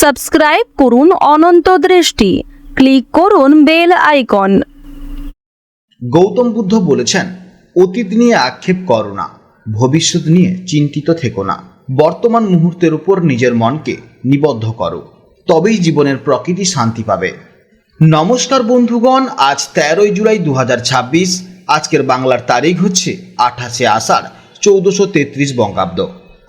Subscribe করুন অনন্ত দৃষ্টি, click করুন বেল আইকন। গৌতম বুদ্ধ বলেছেন, অতীত নিয়ে আক্ষেপ করো না, ভবিষ্যৎ নিয়ে চিন্তিত থেকো না। বর্তমান মুহূর্তের উপর নিজের মনকে নিবদ্ধ করো, তবেই জীবনের প্রকৃতি শান্তি পাবে। নমস্কার বন্ধুগণ, আজ 13 জুলাই 2026। আজকের বাংলার তারিখ হচ্ছে 28 আষাঢ় 1433 বঙ্গাব্দ।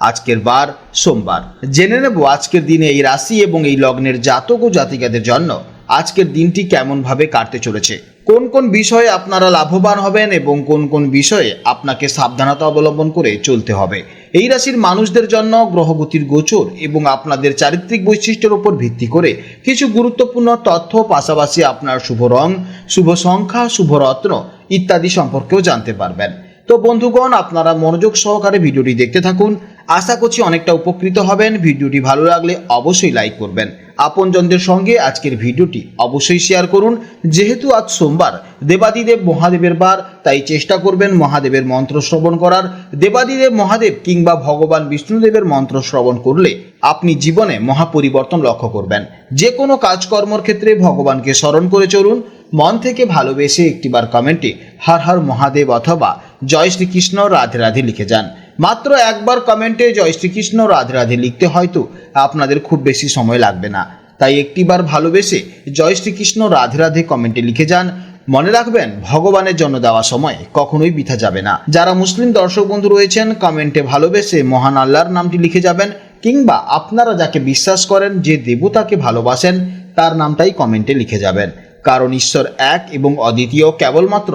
আজকের বার সোমবার। জেনে নেব আজকের দিনে এই রাশি এবং এই লগ্নের জাতক ও জাতিকাদের জন্য আজকের দিনটি কেমনভাবে কাটতে চলেছে, কোন কোন বিষয়ে আপনারা লাভবান হবেন এবং কোন কোন বিষয়ে আপনাকে সাবধানতা অবলম্বন করে চলতে হবে। এই রাশির মানুষদের জন্য গ্রহগতির গোচর এবং আপনাদের চারিত্রিক বৈশিষ্ট্যের উপর ভিত্তি করে কিছু গুরুত্বপূর্ণ তথ্য, পাশাপাশি আপনার শুভ রং, শুভ সংখ্যা, শুভ রত্ন ইত্যাদি সম্পর্কেও জানতে পারবেন। তো বন্ধুগণ, আপনারা মনোযোগ সহকারে ভিডিওটি দেখতে থাকুন। আশা করছি অনেকটা উপকৃত হবেন। ভিডিওটি ভালো লাগলে অবশ্যই লাইক করবেন। আপনজনদের সঙ্গে আজকের ভিডিওটি অবশ্যই শেয়ার করুন। যেহেতু আজ সোমবার, দেবাদিদেব মহাদেবের বার, তাই চেষ্টা করবেন মহাদেবের মন্ত্র শ্রবণ করার। দেবাদিদেব মহাদেব কিংবা ভগবান বিষ্ণুদেবের মন্ত্র শ্রবণ করলে আপনি জীবনে মহাপরিবর্তন লক্ষ্য করবেন। যে কোনো কাজকর্মের ক্ষেত্রে ভগবানকে স্মরণ করে চলুন। মন থেকে ভালোবেসে একটিবার কমেন্টে হর হর মহাদেব অথবা জয় শ্রীকৃষ্ণ রাধে রাধে লিখে যান। মাত্র একবার কমেন্টে জয় শ্রীকৃষ্ণ রাধে রাধে লিখতে হয়তো আপনাদের খুব বেশি সময় লাগবে না, তাই একটিবার ভালোবেসে জয় শ্রীকৃষ্ণ রাধে রাধে কমেন্টে লিখে যান। মনে রাখবেন, ভগবানের জন্য দেওয়া সময় কখনোই বৃথা যাবে না। যারা মুসলিম দর্শক বন্ধু রয়েছেন, কমেন্টে ভালোবেসে মহান আল্লাহর নামটি লিখে যাবেন, কিংবা আপনারা যাকে বিশ্বাস করেন, যে দেবতাকে ভালোবাসেন, তার নামটাই কমেন্টে লিখে যাবেন। কারণ ঈশ্বর এক এবং অদ্বিতীয়, কেবলমাত্র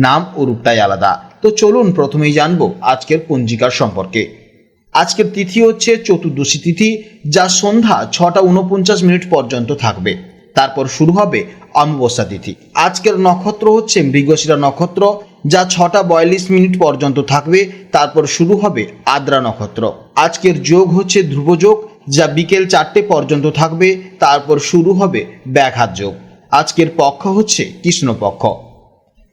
নাম ও রূপটাই আলাদা। তো চলুন প্রথমেই জানবো আজকের পঞ্জিকার সম্পর্কে। আজকের তিথি হচ্ছে চতুর্দশী তিথি, যা সন্ধ্যা 6টা 49 পর্যন্ত থাকবে। তারপর শুরু হবে অমাবস্যা তিথি। আজকের নক্ষত্র হচ্ছে মৃগশিরা নক্ষত্র, যা 6টা 42 পর্যন্ত থাকবে। তারপর শুরু হবে আদ্রা নক্ষত্র। আজকের যোগ হচ্ছে ধ্রুব যোগ, যা বিকেল 4টে পর্যন্ত থাকবে। তারপর শুরু হবে ব্যাঘাত যোগ। আজকের পক্ষ হচ্ছে কৃষ্ণপক্ষ।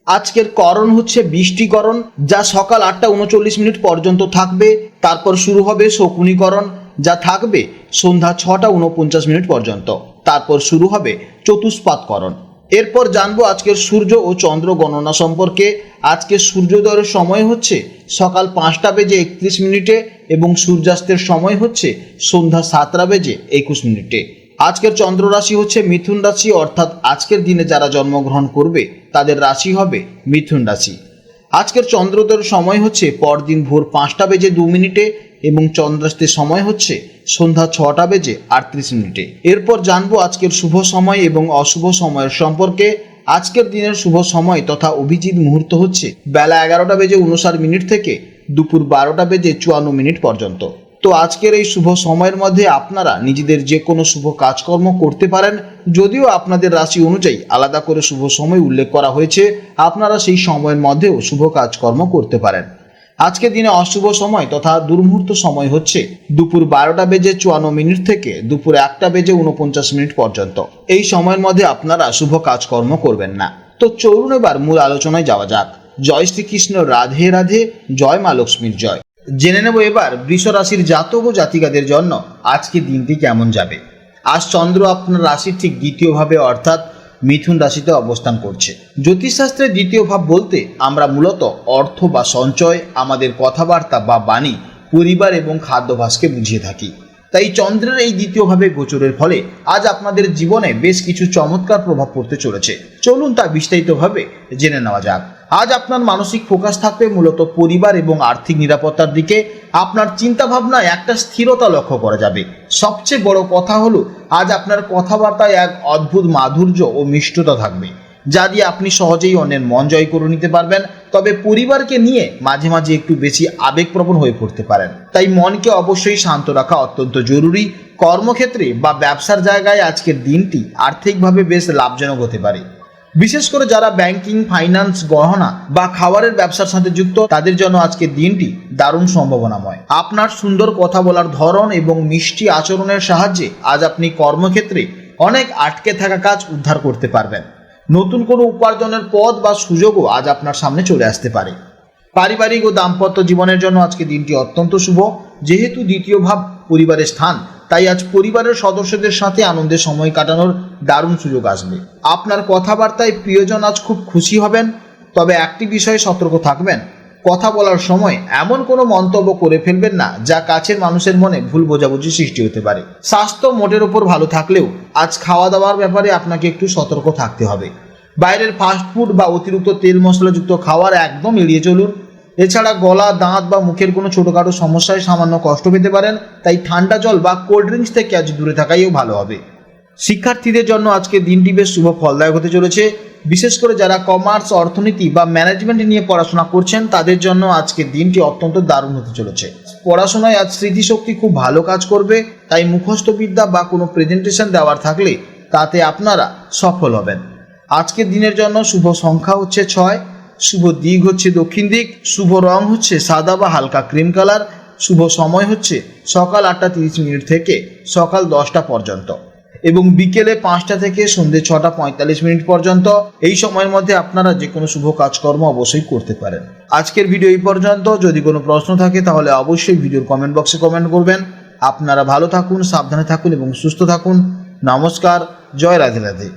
আজকের করণ হচ্ছে বৃষ্টিকরণ, যা সকাল 8টা 39 পর্যন্ত থাকবে। তারপর শুরু হবে শকুনিকরণ, যা থাকবে সন্ধ্যা 6টা 49 পর্যন্ত। তারপর শুরু হবে চতুষ্পাতকরণ। এরপর জানবো আজকের সূর্য ও চন্দ্র গণনা সম্পর্কে। আজকের সূর্যোদয়ের সময় হচ্ছে সকাল 5টা 31 এবং সূর্যাস্তের সময় হচ্ছে সন্ধ্যা 7টা 21। আজকের চন্দ্র রাশি হচ্ছে মিথুন রাশি, অর্থাৎ আজকের দিনে যারা জন্মগ্রহণ করবে তাদের রাশি হবে মিথুন রাশি। আজকের চন্দ্রোদয়ের সময় হচ্ছে পরদিন ভোর 5টা 2 এবং চন্দ্রাস্তের সময় হচ্ছে সন্ধ্যা 6টা 38। এরপর জানবো আজকের শুভ সময় এবং অশুভ সময়ের সম্পর্কে। আজকের দিনের শুভ সময় তথা অভিজিৎ মুহূর্ত হচ্ছে বেলা 11টা 59 থেকে দুপুর 12টা 54 পর্যন্ত। তো আজকের এই শুভ সময়ের মধ্যে আপনারা নিজেদের যে কোনো শুভ কাজকর্ম করতে পারেন। যদিও আপনাদের রাশি অনুযায়ী আলাদা করে শুভ সময় উল্লেখ করা হয়েছে, আপনারা সেই সময়ের মধ্যেও শুভ কাজকর্ম করতে পারেন। আজকের দিনে অশুভ সময় তথা দুর্মুহূর্ত সময় হচ্ছে দুপুর 12টা 54 থেকে দুপুর 1টা 49 পর্যন্ত। এই সময়ের মধ্যে আপনারা শুভ কাজকর্ম করবেন না। তো চলুন এবার মূল আলোচনায় যাওয়া যাক। জয় শ্রীকৃষ্ণ রাধে রাধে, জয় মা লক্ষ্মীর জয়। জেনে নেব এবার বৃষ রাশির জাতক ও জাতিকাদের জন্য আজকের দিনটি কেমন যাবে। আজ চন্দ্র আপনার রাশির ঠিক দ্বিতীয় ভাবে অর্থাৎ মিথুন রাশিতে অবস্থান করছে। জ্যোতিষশাস্ত্রের দ্বিতীয় ভাব বলতে আমরা মূলত অর্থ বা সঞ্চয়, আমাদের কথাবার্তা বা বাণী, পরিবার এবং খাদ্যাভ্যাসকে বুঝিয়ে থাকি। তাই চন্দ্রের এই দ্বিতীয় ভাবে গোচরের ফলে আজ আপনাদের জীবনে বেশ কিছু চমৎকার প্রভাব পড়তে চলেছে। চলুন তা বিস্তারিতভাবে জেনে নেওয়া যাক। আজ আপনার মানসিক ফোকাস থাকবে মূলত পরিবার এবং আর্থিক নিরাপত্তার দিকে। আপনার চিন্তা ভাবনায় একটা স্থিরতা লক্ষ্য করা যাবে। সবচেয়ে বড় কথা হলো, আজ আপনার কথাবার্তায় এক অদ্ভুত মাধুর্য ও মিষ্টতা থাকবে, যা দিয়ে আপনি সহজেই অন্যের মন জয় করে নিতে পারবেন। তবে পরিবারকে নিয়ে মাঝে মাঝে একটু বেশি আবেগপ্রবণ হয়ে পড়তে পারেন, তাই মনকে অবশ্যই শান্ত রাখা অত্যন্ত জরুরি। কর্মক্ষেত্রে বা ব্যবসার জায়গায় আজকের দিনটি আর্থিকভাবে বেশ লাভজনক হতে পারে। বিশেষ করে যারা ব্যাংকিং, ফাইন্যান্স, গহনা বা খাবারের ব্যবসার সাথে যুক্ত, তাদের জন্য আজকের দিনটি দারুণ সম্ভাবনাময়। আপনার সুন্দর কথা বলার ধরন এবং মিষ্টি আচরণের সাহায্যে আজ আপনি কর্মক্ষেত্রে অনেক আটকে থাকা কাজ উদ্ধার করতে পারবেন। নতুন কোনো উপার্জনের পথ বা সুযোগও আজ আপনার সামনে চলে আসতে পারে। পারিবারিক ও দাম্পত্য জীবনের জন্য আজকে দিনটি অত্যন্ত শুভ। যেহেতু দ্বিতীয় ভাব পরিবারের স্থান, তাই আজ পরিবারের সদস্যদের সাথে আনন্দের সময় কাটানোর দারুণ সুযোগ আসবে। আপনার কথাবার্তায় প্রিয়জন আজ খুব খুশি হবেন। তবে একটি বিষয়ে সতর্ক থাকবেন, কথা বলার সময় এমন কোনো মন্তব্য করে ফেলবেন না যা কাছের মানুষের মনে ভুল বোঝাবুঝি সৃষ্টি হতে পারে। স্বাস্থ্য মোটের ওপর ভালো থাকলেও আজ খাওয়া দাওয়ার ব্যাপারে আপনাকে একটু সতর্ক থাকতে হবে। বাইরের ফাস্টফুড বা অতিরিক্ত তেল মশলাযুক্ত খাবার একদম এড়িয়ে চলুন। এছাড়া গলা, দাঁত বা মুখের কোনো ছোটোখাটো সমস্যায় সামান্য কষ্ট পেতে পারেন, তাই ঠান্ডা জল বা কোল্ড ড্রিঙ্কস থেকে আজ দূরে থাকাইও ভালো হবে। শিক্ষার্থীদের জন্য আজকে দিনটি বেশ শুভ ফলদায়ক হতে চলেছে। বিশেষ করে যারা কমার্স, অর্থনীতি বা ম্যানেজমেন্ট নিয়ে পড়াশোনা করছেন তাদের জন্য আজকের দিনটি অত্যন্ত দারুণ হতে চলেছে। পড়াশোনায় আজ স্মৃতিশক্তি খুব ভালো কাজ করবে, তাই মুখস্থ বিদ্যা বা কোনো প্রেজেন্টেশন দেওয়ার থাকলে তাতে আপনারা সফল হবেন। আজকের দিনের জন্য শুভ সংখ্যা হচ্ছে 6, শুভ দিক হচ্ছে দক্ষিণ দিক, শুভ রং হচ্ছে সাদা বা হালকা ক্রিম কালার, শুভ সময় হচ্ছে সকাল 8:30 থেকে সকাল 10টা পর্যন্ত এবং বিকেলে 5টা থেকে সন্ধ্যে 6:45 পর্যন্ত। এই সময়ের মধ্যে আপনারা যে কোনো শুভ কাজকর্ম অবশ্যই করতে পারেন। আজকের ভিডিও এই পর্যন্ত। যদি কোনো প্রশ্ন থাকে তাহলে অবশ্যই ভিডিওর কমেন্ট বক্সে কমেন্ট করবেন। আপনারা ভালো থাকুন, সাবধানে থাকুন এবং সুস্থ থাকুন। নমস্কার, জয় রাধে রাধে।